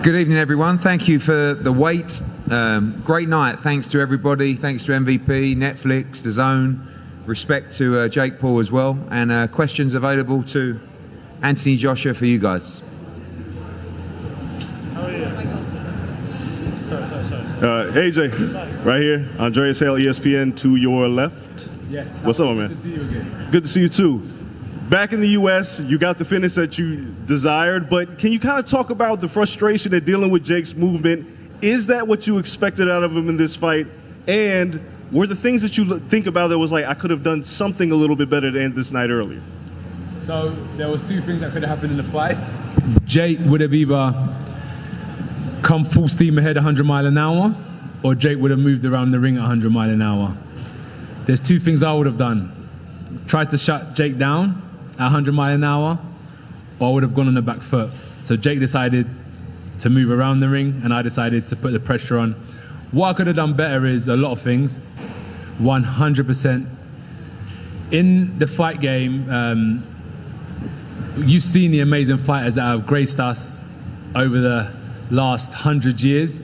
Good evening, everyone. Thank you for the wait. Great night. Thanks to everybody. Thanks to MVP, Netflix, DAZN. Respect to Jake Paul as well. And questions available to Anthony Joshua for you guys. How are you? AJ, right here. Andreas Hale, ESPN, to your left. Yes. What's up, man? Good to see you again. Good to see you too. Back in the U.S., you got the finish that you desired, but can you kind of talk about the frustration of dealing with Jake's movement? Is that what you expected out of him in this fight? And were the things that you think about that was like, I could have done something a little bit better to end this night earlier? So there was two things that could have happened in the fight. Jake would have either come full steam ahead 100 miles an hour, or Jake would have moved around the ring at 100 miles an hour. There's two things I would have done. Tried to shut Jake down at 100 miles an hour, or I would have gone on the back foot. So Jake decided to move around the ring, and I decided to put the pressure on. What I could have done better is a lot of things. 100%. In the fight game, you've seen the amazing fighters that have graced us over the last 100 years,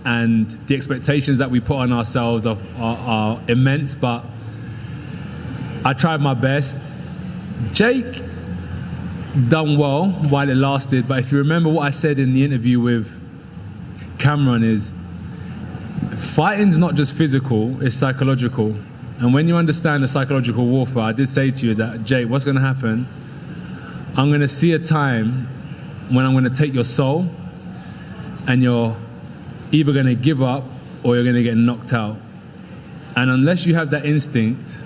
and the expectations that we put on ourselves are immense, but I tried my best. Jake done well while it lasted, but if you remember what I said in the interview with Cameron is, fighting's not just physical, it's psychological. And when you understand the psychological warfare, I did say to you is that, Jake, what's gonna happen? I'm gonna see a time when I'm gonna take your soul and you're either gonna give up or you're gonna get knocked out. And unless you have that instinct,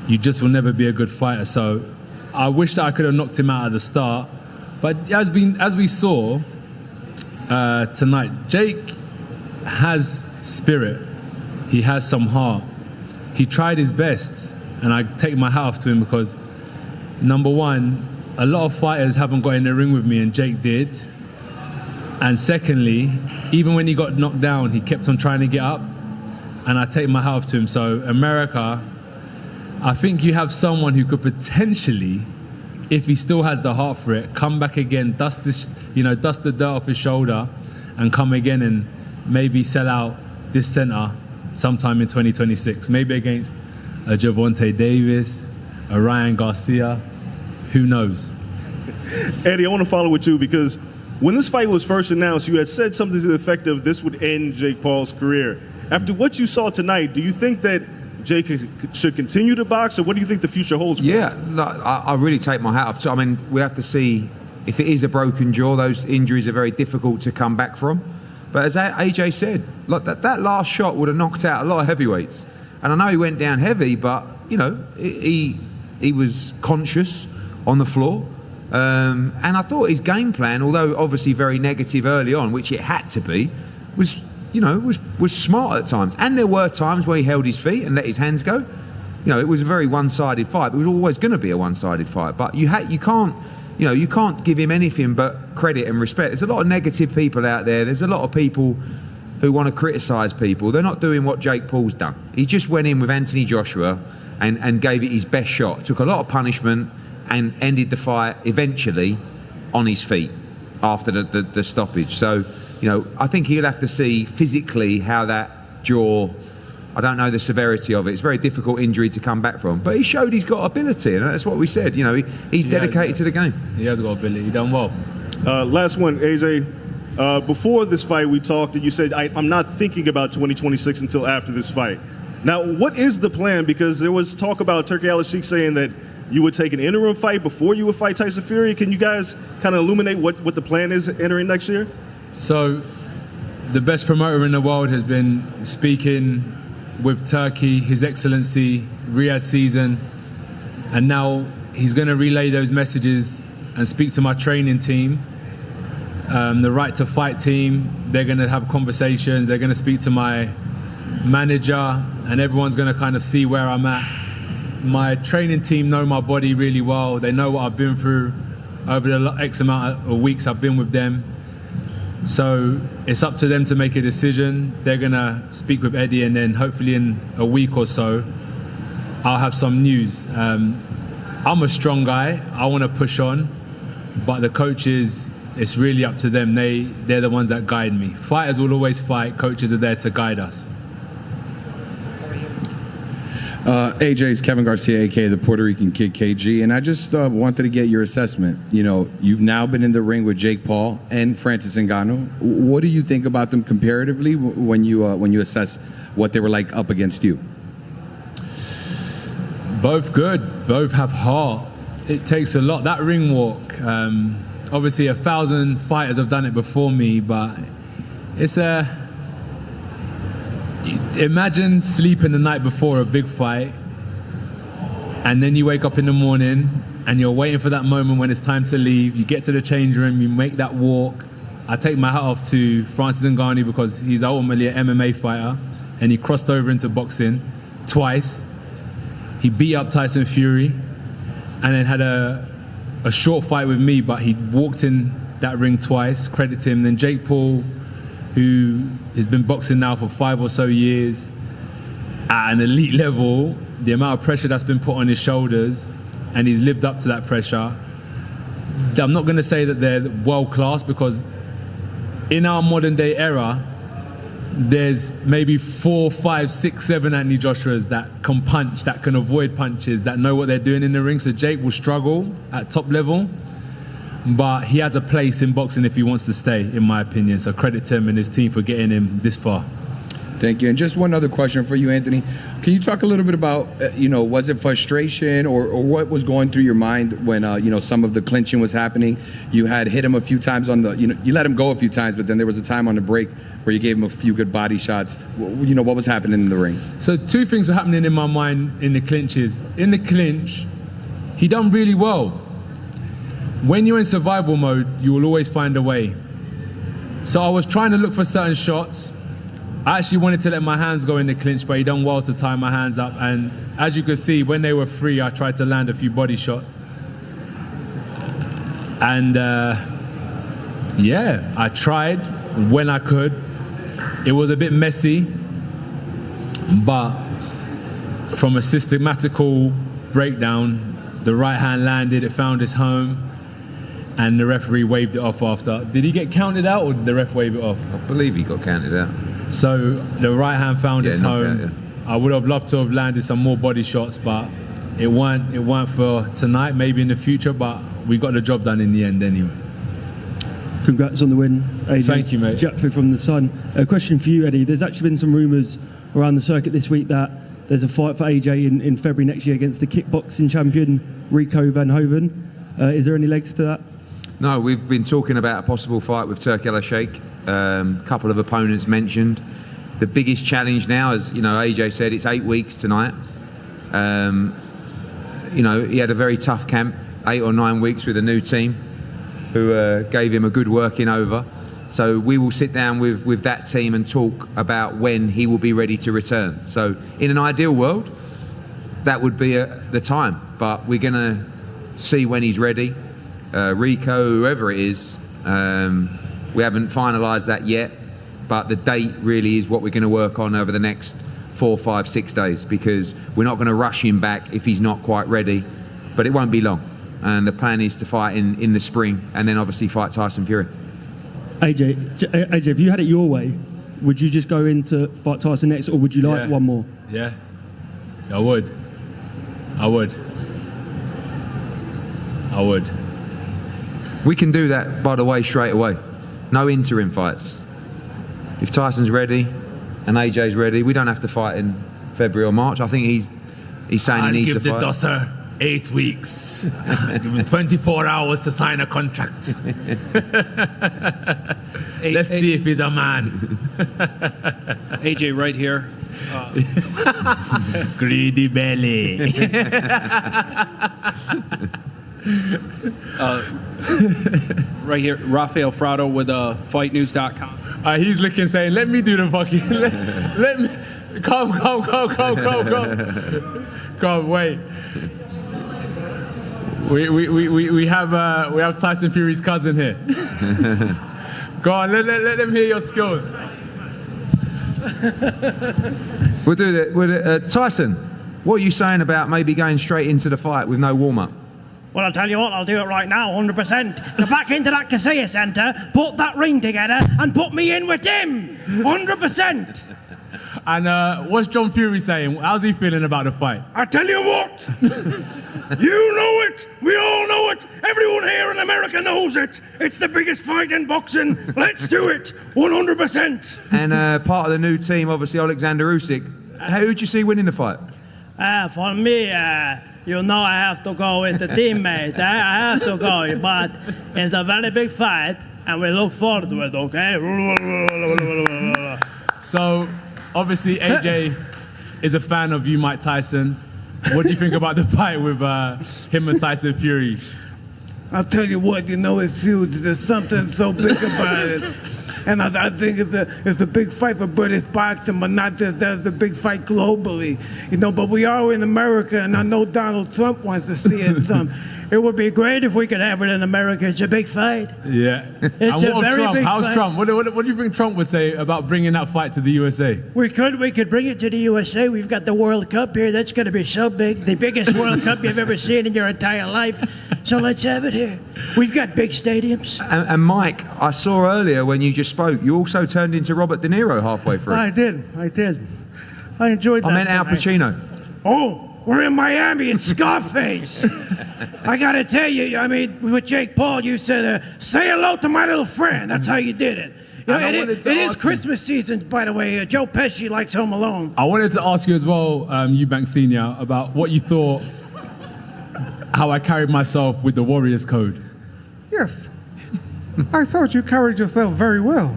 you just will never be a good fighter. So I wish that I could have knocked him out at the start. But as we saw tonight, Jake has spirit. He has some heart. He tried his best, and I take my hat off to him because, number one, a lot of fighters haven't got in the ring with me, and Jake did. And secondly, even when he got knocked down, he kept on trying to get up, and I take my hat off to him. So America, I think you have someone who could potentially, if he still has the heart for it, come back again, dust the dirt off his shoulder, and come again and maybe sell out this center sometime in 2026. Maybe against a Gervonta Davis, a Ryan Garcia, who knows? Eddie, I want to follow with you because when this fight was first announced, you had said something to the effect of this would end Jake Paul's career. After what you saw tonight, do you think that Jake should continue to box, or what do you think the future holds for him? Yeah, no, I really take my hat off to. I mean, we have to see if it is a broken jaw. Those injuries are very difficult to come back from. But as AJ said, like that last shot would have knocked out a lot of heavyweights. And I know he went down heavy, but you know he was conscious on the floor. And I thought his game plan, although obviously very negative early on, which it had to be, was smart at times. And there were times where he held his feet and let his hands go. You know, it was a very one-sided fight. It was always going to be a one-sided fight. But you can't give him anything but credit and respect. There's a lot of negative people out there. There's a lot of people who want to criticise people. They're not doing what Jake Paul's done. He just went in with Anthony Joshua and gave it his best shot. Took a lot of punishment and ended the fight eventually on his feet after the stoppage. So, you know, I think he'll have to see physically how that jaw, I don't know the severity of it. It's a very difficult injury to come back from. But he showed he's got ability, and that's what we said. You know, he's dedicated to the game. He has got ability. He done well. Last one, AJ. Before this fight, we talked, and you said, I'm not thinking about 2026 until after this fight. Now, what is the plan? Because there was talk about Turki Al-Sheikh saying that you would take an interim fight before you would fight Tyson Fury. Can you guys kind of illuminate what the plan is entering next year? So, the best promoter in the world has been speaking with Turkey, His Excellency, Riyadh season, and now he's going to relay those messages and speak to my training team, the Right to Fight team. They're going to have conversations. They're going to speak to my manager, and everyone's going to kind of see where I'm at. My training team know my body really well. They know what I've been through over the X amount of weeks I've been with them. So it's up to them to make a decision. They're going to speak with Eddie, and then hopefully in a week or so, I'll have some news. I'm a strong guy. I want to push on, but the coaches it's really up to them. They're the ones that guide me. Fighters will always fight. Coaches are there to guide us. AJ's Kevin Garcia, aka the Puerto Rican Kid KG, and I just wanted to get your assessment. You know, you've now been in the ring with Jake Paul and Francis Ngannou. What do you think about them comparatively when you assess what they were like up against you? Both good. Both have heart. It takes a lot. That ring walk. Obviously, 1,000 fighters have done it before me, but it's a. Imagine sleeping the night before a big fight, and then you wake up in the morning and you're waiting for that moment when it's time to leave. You get to the change room, you make that walk. I take my hat off to Francis Ngannou because he's ultimately an MMA fighter, and he crossed over into boxing twice. He beat up Tyson Fury, and then had a short fight with me, but he walked in that ring twice. Credit to him. Then Jake Paul, who has been boxing now for 5 or so years at an elite level, the amount of pressure that's been put on his shoulders, and he's lived up to that pressure. I'm not going to say that they're world class, because in our modern day era, there's maybe 4, 5, 6, 7 Anthony Joshuas that can punch, that can avoid punches, that know what they're doing in the ring. So Jake will struggle at top level, but he has a place in boxing if he wants to stay, in my opinion. So credit to him and his team for getting him this far. Thank you. And just one other question for you, Anthony. Can you talk a little bit about, was it frustration or what was going through your mind when, some of the clinching was happening? You had hit him a few times on the, you let him go a few times, but then there was a time on the break where you gave him a few good body shots. What was happening in the ring? So 2 things were happening in my mind in the clinches. In the clinch, he done really well. When you're in survival mode, you will always find a way. So I was trying to look for certain shots. I actually wanted to let my hands go in the clinch, but he done well to tie my hands up. And as you could see, when they were free, I tried to land a few body shots. And I tried when I could. It was a bit messy, but from a systematical breakdown, the right hand landed, it found its home, and the referee waved it off after. Did he get counted out, or did the ref wave it off? I believe he got counted out. So the right hand found its home. Out, I would have loved to have landed some more body shots, but it weren't for tonight, maybe in the future, but we got the job done in the end anyway. Congrats on the win, AJ. Thank you, mate. Jack from The Sun. A question for you, Eddie. There's actually been some rumours around the circuit this week that there's a fight for AJ in February next year against the kickboxing champion, Rico Van Hoven. Is there any legs to that? No, we've been talking about a possible fight with Turki Al-Sheikh. Couple of opponents mentioned. The biggest challenge now, as AJ said, it's 8 weeks tonight. He had a very tough camp, 8 or 9 weeks with a new team who gave him a good working over. So we will sit down with that team and talk about when he will be ready to return. So in an ideal world, that would be the time. But we're going to see when he's ready. Rico, whoever it is, we haven't finalised that yet. But the date really is what we're going to work on over the next 4, 5, 6 days, because we're not going to rush him back if he's not quite ready. But it won't be long. And the plan is to fight in the spring, and then obviously fight Tyson Fury. AJ, if you had it your way, would you just go in to fight Tyson next, or would you like one more? Yeah, I would. We can do that, by the way, straight away. No interim fights. If Tyson's ready and AJ's ready, we don't have to fight in February or March. I think he's saying he needs to fight. I'll give the Dosser 8 weeks. Give him 24 hours to sign a contract. Let's see if he's a man. AJ, right here. Greedy belly. Right here, Rafael Frado with FightNews.com. He's looking, saying, "Let me do the fucking. let me come. Come, wait. We have Tyson Fury's cousin here. Go on, let them hear your skills. We'll do that. Tyson, what are you saying about maybe going straight into the fight with no warm-up? Well, I'll tell you what, I'll do it right now, 100%. Go back into that Kaseya Center, put that ring together, and put me in with him. 100%. And what's John Fury saying? How's he feeling about the fight? I tell you what, you know it, we all know it, everyone here in America knows it. It's the biggest fight in boxing. Let's do it, 100%. And part of the new team, obviously, Alexander Usyk. Who do you see winning the fight? For me, you know I have to go with the teammate. I have to go, but it's a very big fight, and we look forward to it, okay? So, obviously, AJ is a fan of you, Mike Tyson. What do you think about the fight with him and Tyson Fury? I'll tell you what, it's huge. There's something so big about it. And I think it's a big fight for British boxing, but not just that, it's a big fight globally. But we are in America, and I know Donald Trump wants to see it some. It would be great if we could have it in America. It's a big fight. Yeah. It's and a what of very Trump? big How's fight. Trump? What do you think Trump would say about bringing that fight to the USA? We could bring it to the USA. We've got the World Cup here. That's going to be so big. The biggest World Cup you've ever seen in your entire life. So let's have it here. We've got big stadiums. And Mike, I saw earlier when you just spoke, you also turned into Robert De Niro halfway through. I did. I enjoyed that. I meant Al tonight. Pacino. Oh, we're in Miami. It's Scarface. I got to tell you, with Jake Paul, you said, say hello to my little friend. That's how you did it. It is Christmas season, by the way. Joe Pesci likes Home Alone. I wanted to ask you as well, Eubank Sr., about what you thought, how I carried myself with the Warriors code. Yes. I thought you carried yourself very well.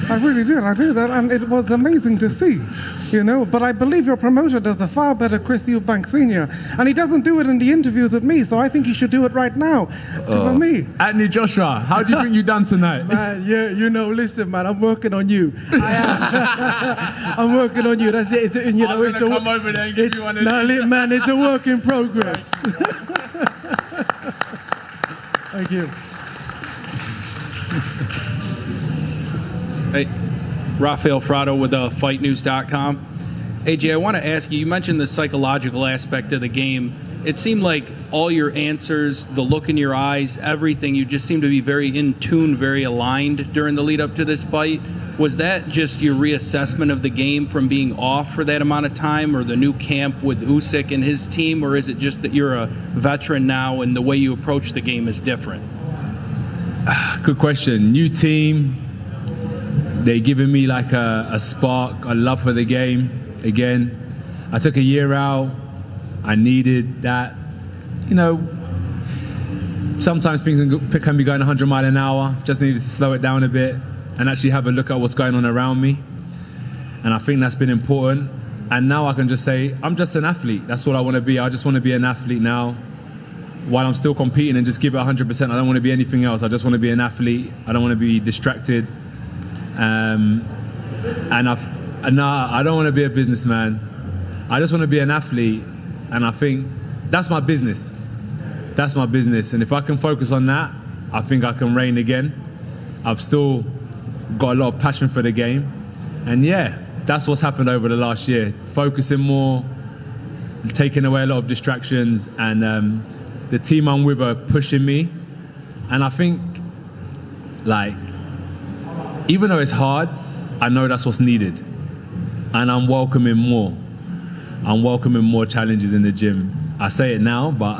I really did. I did that, and it was amazing to see. But I believe your promoter does a far better Chris Eubank Sr. And he doesn't do it in the interviews with me, so I think he should do it right now for me. Anthony Joshua, how do you think you done tonight? Man, listen, man, I'm working on you. I'm working on you. That's it. I'm gonna come over there and give you one of these. Man, it's a work in progress. Thank you. Hey, Rafael Frado with FightNews.com. AJ, I want to ask you, you mentioned the psychological aspect of the game. It seemed like all your answers, the look in your eyes, everything, you just seemed to be very in tune, very aligned during the lead up to this fight. Was that just your reassessment of the game from being off for that amount of time, or the new camp with Usyk and his team, or is it just that you're a veteran now and the way you approach the game is different? Good question. New team. They're giving me like a spark, a love for the game. Again, I took a year out. I needed that. Sometimes things can be going 100 miles an hour. Just needed to slow it down a bit and actually have a look at what's going on around me. And I think that's been important. And now I can just say, I'm just an athlete. That's what I want to be. I just want to be an athlete now. While I'm still competing, and just give it 100%. I don't want to be anything else. I just want to be an athlete. I don't want to be distracted. I don't want to be a businessman. I just want to be an athlete, and I think that's my business. That's my business, and if I can focus on that, I think I can reign again. I've still got a lot of passion for the game, and yeah, that's what's happened over the last year. Focusing more, taking away a lot of distractions, and the team I'm with are pushing me, and I think, even though it's hard, I know that's what's needed. And I'm welcoming more. I'm welcoming more challenges in the gym. I say it now, but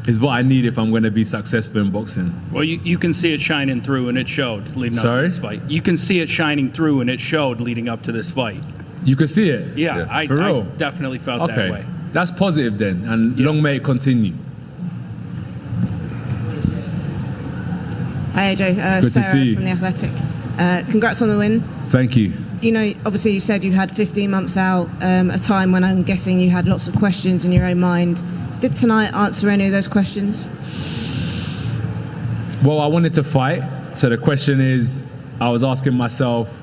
it's what I need if I'm going to be successful in boxing. Well, you can see it shining through, and it showed leading up to this fight. You can see it shining through, and it showed leading up to this fight. You can see it? Yeah. I definitely felt that way. That's positive then, and long may it continue. Hi AJ, Good to Sarah see you. from The Athletic. Congrats on the win. Thank you. Obviously you said you had 15 months out, a time when I'm guessing you had lots of questions in your own mind. Did tonight answer any of those questions? Well, I wanted to fight, so the question is, I was asking myself,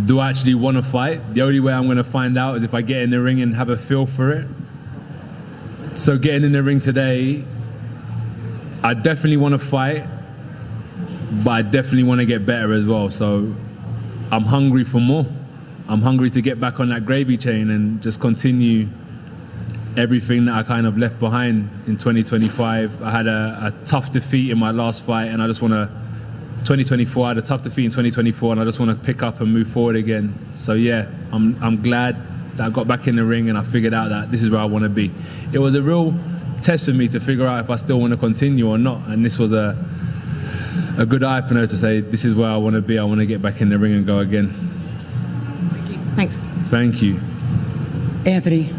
do I actually want to fight? The only way I'm going to find out is if I get in the ring and have a feel for it. So getting in the ring today, I definitely want to fight, but I definitely want to get better as well. So I'm hungry for more. I'm hungry to get back on that gravy chain and just continue everything that I kind of left behind in 2025. I had a tough defeat in my last fight, and I just want to 2024. I had a tough defeat in 2024, and I just want to pick up and move forward again. So yeah, I'm glad that I got back in the ring and I figured out that this is where I want to be. It was a real test for me to figure out if I still want to continue or not, and this was a good eye opener to say this is where I want to be. I want to get back in the ring and go again. Thanks. Thank you. Anthony,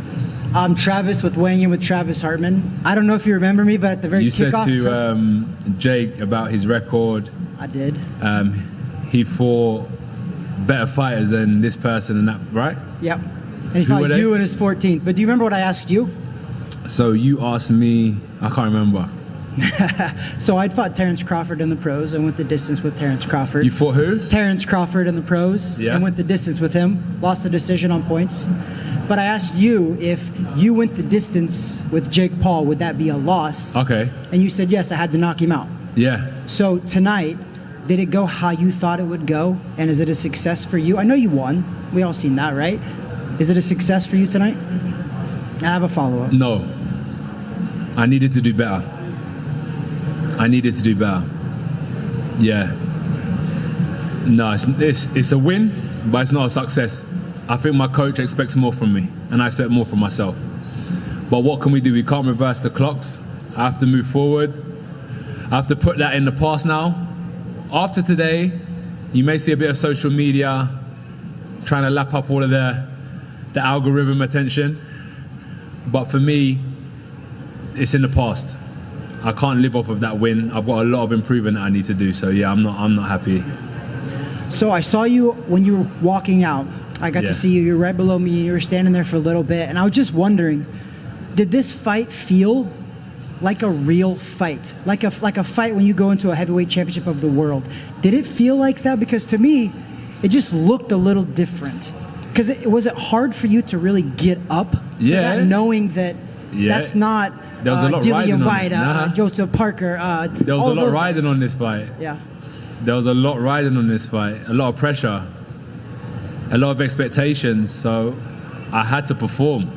I'm Travis with Weighing In with Travis Hartman. I don't know if you remember me, but at the very you kickoff... You said to Jake about his record. I did. He fought better fighters than this person and that, right? Yep. And he fought you in his 14th. But do you remember what I asked you? So you asked me, I can't remember. So I'd fought Terrence Crawford in the pros and went the distance with Terrence Crawford. You fought who? Terrence Crawford in the pros. Yeah. And went the distance with him. Lost the decision on points. But I asked you if you went the distance with Jake Paul, would that be a loss? Okay. And you said, yes, I had to knock him out. Yeah. So tonight, did it go how you thought it would go? And is it a success for you? I know you won. We all seen that, right? Is it a success for you tonight? I have a follow-up. No. I needed to do better. Yeah. No, it's a win, but it's not a success. I think my coach expects more from me, and I expect more from myself. But what can we do? We can't reverse the clocks. I have to move forward. I have to put that in the past now. After today, you may see a bit of social media trying to lap up all of the algorithm attention. But for me, it's in the past. I can't live off of that win. I've got a lot of improvement that I need to do. So yeah, I'm not happy. So I saw you when you were walking out. I got to see you. You're right below me. You were standing there for a little bit, and I was just wondering, did this fight feel like a real fight, like a fight when you go into a heavyweight championship of the world? Did it feel like that? Because to me, it just looked a little different. Because was it hard for you to really get up? Yeah. That, knowing that that's not there was a lot Dillian riding White, on it. Joseph Parker. There was a lot riding on this fight. Yeah. There was a lot riding on this fight. A lot of pressure. A lot of expectations. So I had to perform.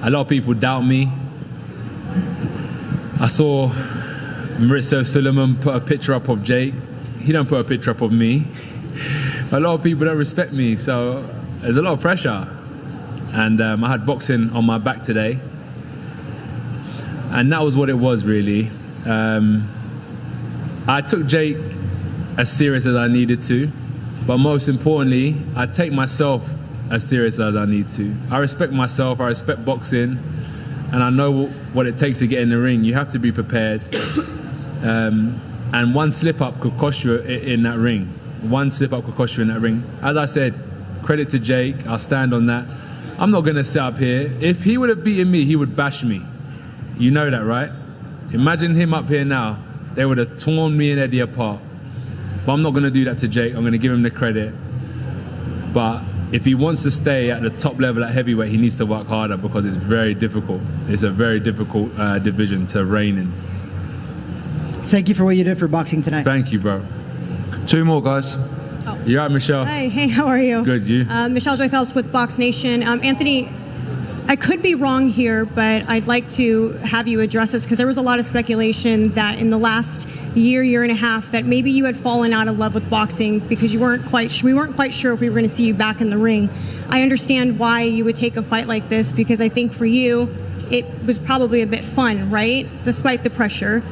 A lot of people doubt me. I saw Maurizio Suleiman put a picture up of Jake. He don't put a picture up of me. A lot of people don't respect me, so there's a lot of pressure. And I had boxing on my back today. And that was what it was, really. I took Jake as serious as I needed to, but most importantly, I take myself as serious as I need to. I respect myself, I respect boxing, and I know what it takes to get in the ring. You have to be prepared. And one slip up could cost you in that ring. One slip up could cost you in that ring. As I said, credit to Jake, I'll stand on that. I'm not gonna sit up here. If he would have beaten me, he would bash me. You know that, right? Imagine him up here now. They would have torn me and Eddie apart. But I'm not gonna do that to Jake. I'm gonna give him the credit. But if he wants to stay at the top level at heavyweight, he needs to work harder because it's very difficult. It's a very difficult division to reign in. Thank you for what you did for boxing tonight. Thank you, bro. Two more, guys. You all right, Michelle? Hi, hey, how are you? Good, you? Michelle Joy Phelps with Box Nation. Anthony, I could be wrong here, but I'd like to have you address this because there was a lot of speculation that in the last year and a half that maybe you had fallen out of love with boxing because we weren't quite sure if we were going to see you back in the ring. I understand why you would take a fight like this because I think for you it was probably a bit fun, right? Despite the pressure.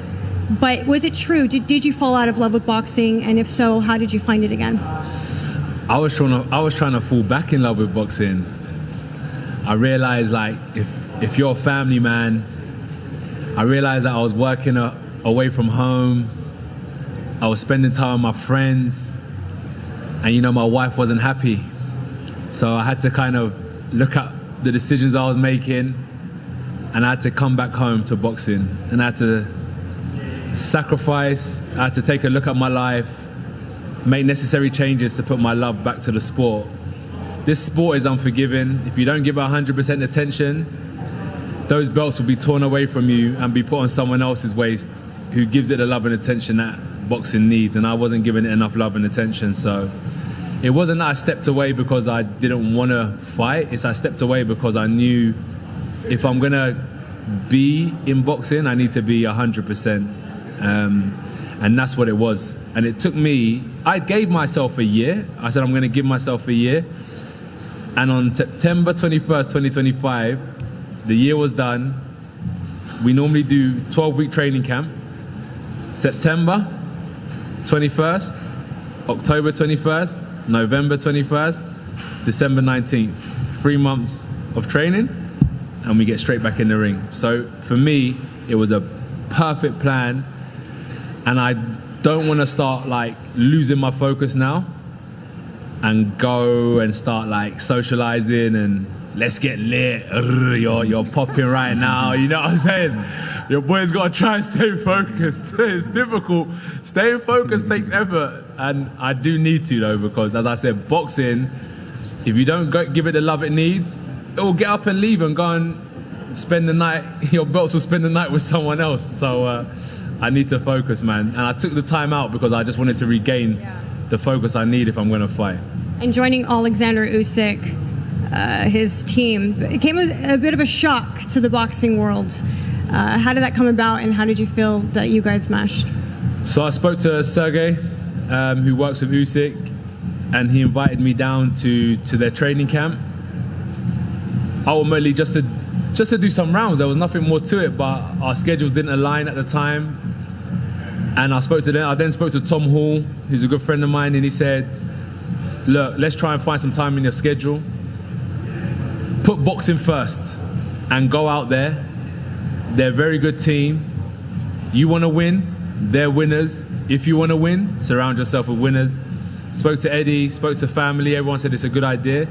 But was it true? Did you fall out of love with boxing? And if so, how did you find it again? I was trying to fall back in love with boxing. I realized, like, if you're a family man, I realized that I was working away from home. I was spending time with my friends, and my wife wasn't happy. So I had to kind of look at the decisions I was making, and I had to come back home to boxing, and I had to sacrifice. I had to take a look at my life, make necessary changes to put my love back to the sport. This sport is unforgiving. If you don't give it 100% attention, those belts will be torn away from you and be put on someone else's waist who gives it the love and attention that boxing needs, and I wasn't giving it enough love and attention. So it wasn't that I stepped away because I didn't want to fight. I stepped away because I knew if I'm gonna be in boxing, I need to be 100%, and that's what it was. And it took me. I gave myself a year. I said I'm gonna give myself a year. And on September 21st, 2025, the year was done. We normally do 12-week training camp. September 21st, October 21st, November 21st, December 19th. 3 months of training, and we get straight back in the ring. So for me, it was a perfect plan, and I don't want to start like losing my focus now and go and start like socializing and let's get lit. You're popping right now. You know what I'm saying? Your boy's got to try and stay focused. It's difficult. Staying focused takes effort, and I do need to though, because as I said, boxing, if you don't give it the love it needs, it will get up and leave and go and spend the night. Your belts will spend the night with someone else. So I need to focus, man. And I took the time out because I just wanted to regain the focus I need if I'm going to fight. And joining Alexander Usyk, his team, it came a bit of a shock to the boxing world. How did that come about, and how did you feel that you guys meshed? So I spoke to Sergey, who works with Usyk, and he invited me down to their training camp. Ultimately, just to do some rounds. There was nothing more to it, but our schedules didn't align at the time. And I spoke to them. I then spoke to Tom Hall, who's a good friend of mine, and he said, "Look, let's try and find some time in your schedule. Put boxing first, and go out there. They're a very good team. You want to win, they're winners. If you want to win, surround yourself with winners." Spoke to Eddie, spoke to family, everyone said it's a good idea.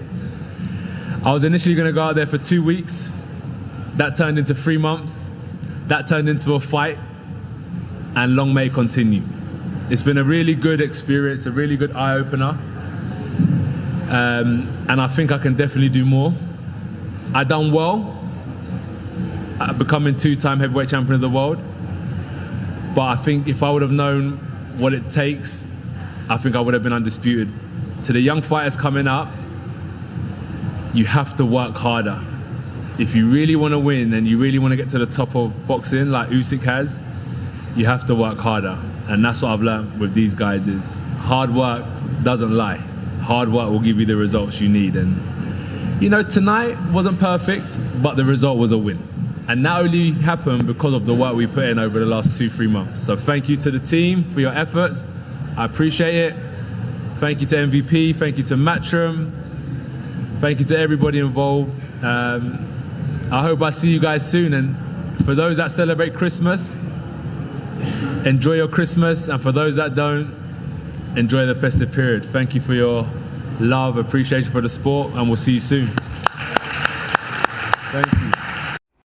I was initially going to go out there for 2 weeks. That turned into 3 months. That turned into a fight, and long may it continue. It's been a really good experience, a really good eye-opener. And I think I can definitely do more. I done well at becoming 2-time heavyweight champion of the world. But I think if I would have known what it takes, I think I would have been undisputed. To the young fighters coming up, you have to work harder. If you really want to win and you really want to get to the top of boxing like Usyk has, you have to work harder. And that's what I've learned with these guys is hard work doesn't lie. Hard work will give you the results you need. And you know, tonight wasn't perfect, but the result was a win. And that only happened because of the work we put in over the last 2-3 months. So thank you to the team for your efforts. I appreciate it. Thank you to MVP. Thank you to Matchroom. Thank you to everybody involved. I hope I see you guys soon. And for those that celebrate Christmas, enjoy your Christmas. And for those that don't, enjoy the festive period. Thank you for your love, appreciation for the sport, and we'll see you soon. Thank you.